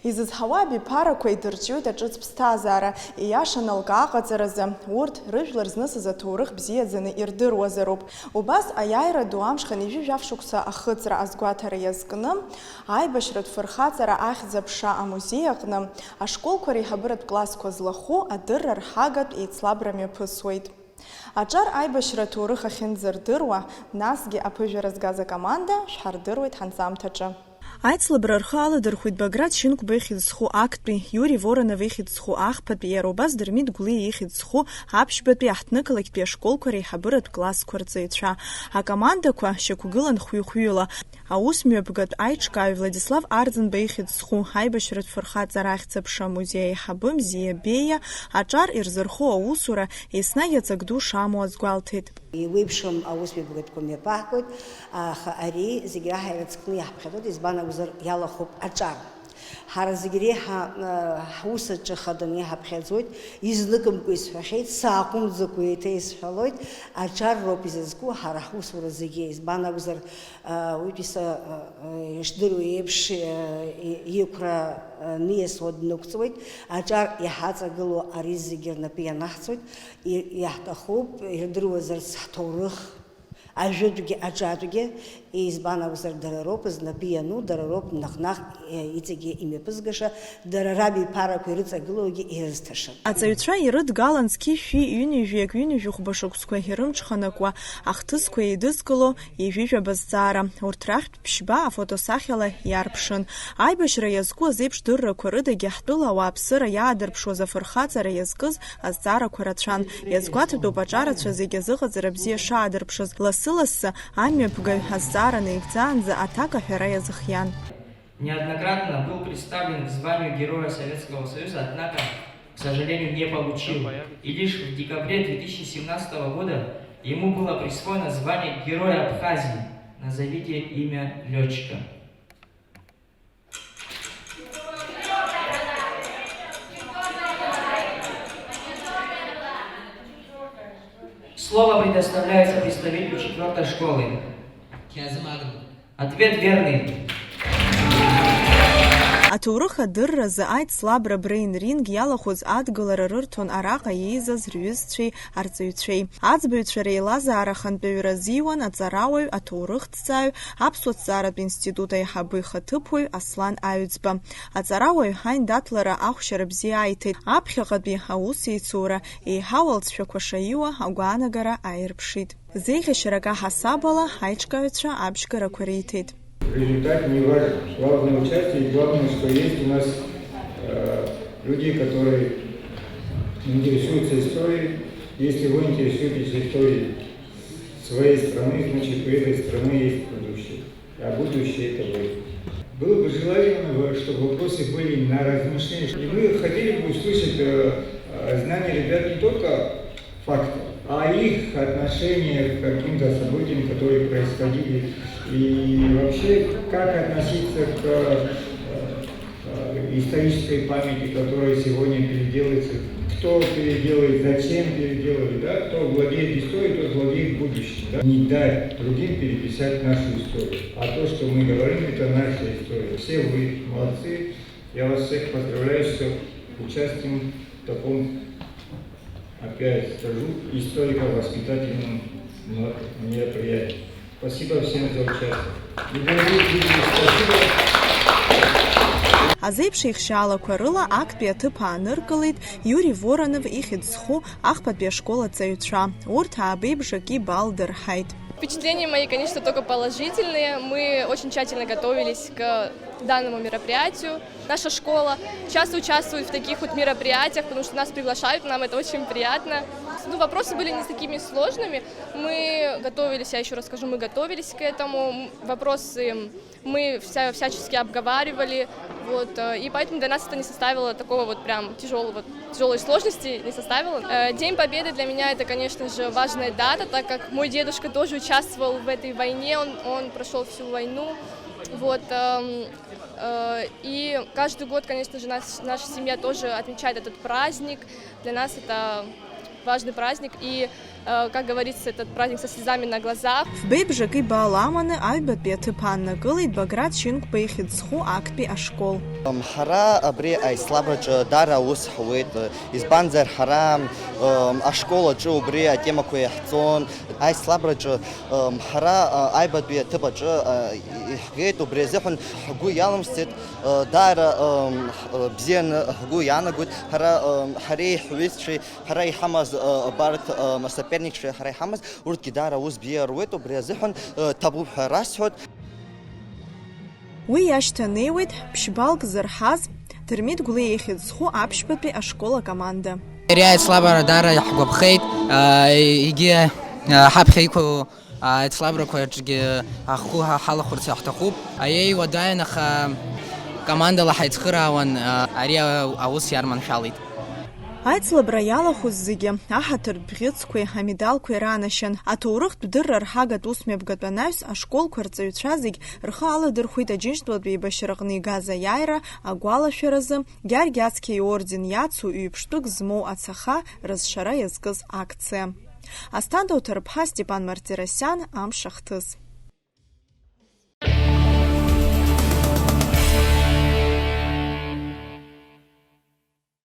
Изызҳауа абиԥарақәа идырҿиоит аҿыц ԥсҭазаара, ииашан алкаа аҟаҵаразы, урҭ рыжәлар знысыз аҭоурых бзиаӡаны ирдыруазароуп. Убас аиааира ду амшхан ижәижәаф шықәса ахыҵра азгәаҭара иазкны, аибашьратә фырхаҵара ахьӡ-аԥша амузеи аҟны, ашколқәа реиҳабыратә классқәа злахәу адырра рҳагатә еицлабра мҩаԥысуеит. Аҿар аибашьра аҭоурых ахьынӡардыруа, насгьы аԥыжәара згаз акоманда шәҳардыруеит ҳанҵамҭаҿы. Аицлабра рхы аладырхәит Баграт Шьынқәба ихьӡ-зху актәи, Иури Воронов ихьӡ-зху ахԥатәи, иара убас Дырмит Гәлиа ихьӡ-зху аԥшьбатәи аҳҭнықалақьтәи ашколқәа реиҳабыратә классқәа рҵаҩцәа. Акомандақәа шьақәгылан хәҩы-хәҩыла. Аусмҩаԥгатә аиҿкааҩ Владислав Арӡынба ихьӡ-зху аибашьратә фырхаҵара ахьӡ-аԥша амузеи аиҳабы Мзиа Беиа аҿар ирзырхо аусура еснагь аҵак ду шамоу азгәалҭеит. Иуеиԥшым аусмҩаԥгатәқәа мҩаԥаҳгоит, аха ари зегьы раҳ ирыцкны иаҳԥхьаӡоит, избан акәзар иалахәуп аҿар. Ҳара зегьы реиҳа ҳус аҿы хаданы иҳаԥхьаӡоит, излыкымкәа исҳәахьеит, сааҟәымҵӡакәа еиҭа исҳәалоит, аҿар роуп изызку ҳара ҳусура зегьы, избан акәзар уаҩытәыҩса ишдыру еиԥш иқәра ниасуа днықәҵуеит, аҿар иҳаҵагыло ари зегьы рнапы ианаҳҵоит, иаҳҭахуп ирдыруазарц ҳҭоурых, ажәытәгьы аҿатәгьы, избан акәзар дара роуп знапы иану, дара роуп наҟ-наҟ иҵегьы имҩаԥызгаша, дара рабиԥарақәа ирыҵагылоугьы ирызҭаша. Аҵаҩцәа ирыдгалан зқьышәи ҩынҩажәи ҩынҩажәи хәбашықәсқәа ирымҽханакуа, ахҭысқәа еидызкыло ижәижәаба зҵаара. Урҭ рахьтә ԥшьба афотосахьала иарԥшын. Аибашьра иазку азеиԥш дыррақәа рыдагьы ҳтәыла ауааԥсыра иаадырԥшуаз афырхаҵара иазкыз азҵаарақәа рацәан. Иазгәаҭатәуп аҿарацәа зегьы азыҟаҵара бзиа шаадырԥшыз. Лассы-лассы амҩаԥгаҩ азҵаара наигӡаанӡа аҭак аҳәара иазыхиан. Неоднократно был представлен к званию Героя Советского Союза, однако, к сожалению, не получил. И лишь в декабре 2017 года ему было присвоено звание Героя Абхазии. Назовите имя летчика. Слово предоставляется представителю 4-й школы. Ответ верный. Аҭоурых адырразы аицлабра брейн-ринг иалахәыз адгылара рырҭон араҟа иеизаз рҩызцәеи арҵаҩцәеи. Аӡбаҩцәа реилазаара хантәаҩра азиуан аҵарауаҩ, аҭоурыхҭҵааҩ, Аԥсуа ҭҵааратә институт аиҳабы ихаҭыԥуаҩ Аслан Аҩӡба. Аҵарауаҩ Ҳаин Даҭлара ахәшьара бзиа аиҭеит. Аԥхьаҟатәи аусеицура еиҳау алҵшәақәа шаиуа агәаанагара аирԥшит. Зеиӷьашьарак аҳасабала аиҿкааҩцәа абжьгарақәа реиҭеит. Результат не важен. Главное участие и главное, что есть у нас люди, которые интересуются историей. Если вы интересуетесь историей своей страны, значит у этой страны есть будущее. А будущее это вы. Было бы желательно, чтобы вопросы были на размышление. И мы хотели бы услышать знания ребят не только фактов, а их отношение к каким-то событиям, которые происходили, и вообще как относиться к исторической памяти, которая сегодня переделывается, кто переделывает, зачем переделывает, да? Кто владеет историей, тот владеет будущим. Да? Не дать другим переписать нашу историю, а то, что мы говорим, это наша история. Все вы молодцы, я вас всех поздравляю с участием в таком, опять скажу, историко-воспитательном мероприятии. Спасибо всем за участие. Спасибо. Азеиԥш еихшьаалақәа рыла актәи аҭыԥ ааныркылеит Иури Воронов ихьӡ-зху ахԥатәи ашкол аҵаҩцәа. Урҭ аабеибжаки бал дырҳаит. Впечатления мои, конечно, только положительные. Мы очень тщательно готовились к данному мероприятию. Наша школа часто участвует в таких вот мероприятиях, потому что нас приглашают, нам это очень приятно. Вопросы были не такими сложными. Мы готовились, я еще раз скажу, мы готовились к этому. Вопросы мы всячески обговаривали. И поэтому для нас это не составило такого вот прям тяжелой сложности, не составило. День Победы для меня это, конечно же, важная дата, так как мой дедушка тоже участвовал в этой войне, он прошел всю войну. И каждый год, конечно же, наша семья тоже отмечает этот праздник. Для нас это важный праздник. И как говорится, этот праздник со слезами на глазах. Бейбжаки Бааламаны Альбат Бетыпанна Гылит Баграт Шинг Бейхидсху Акпи Ашкол. Хара абри айслабрач дара ус хует избанзер хара ашкола чу бри тема кое хцон айслабрач хара айбат би тыбач гет убрезехун хгу ялмстет дара бзен хгу янагут хара хари хвисчи хари хамаз барт соперникши хари хамаз уртки дара ус би рует убрезехун табу расхот. Уи яшьҭанеиуеит ԥшьбалк зырҳаз Дырмит Гәлеихьыӡху аԥшьбатәи ашкол акоманда. Слабара дара иаҳгәаԥхеит, егьи ҳаԥхьаҩқәа аицлабрақәаҿгьы ахәы ҳалахәырц иаҳҭахуп. Аиеиуадаҩын, аха командала ҳаицхыраауан, ари аус иарманшәалеит. Аицлабра иалахәыз зегьы аҳаҭыр бӷьыцқәеи амедалқәеи ранашьан. Аҭоурыхтә дырра рҳагатә усмҩаԥгатәи анаҩс ашколқәа рҵаҩцәа зегь рхы аладырхәит Аџьынџьтәылатәи еибашьраҟны игаз аиааира агәалашәаразы Георги Ацқьа иорден иацу ҩ-ԥштәык змоу ацаха рызшара иазкыз акциа. Асҭанда Уҭарԥҳа, Степан Мартиросиан, Амш ахҭыс.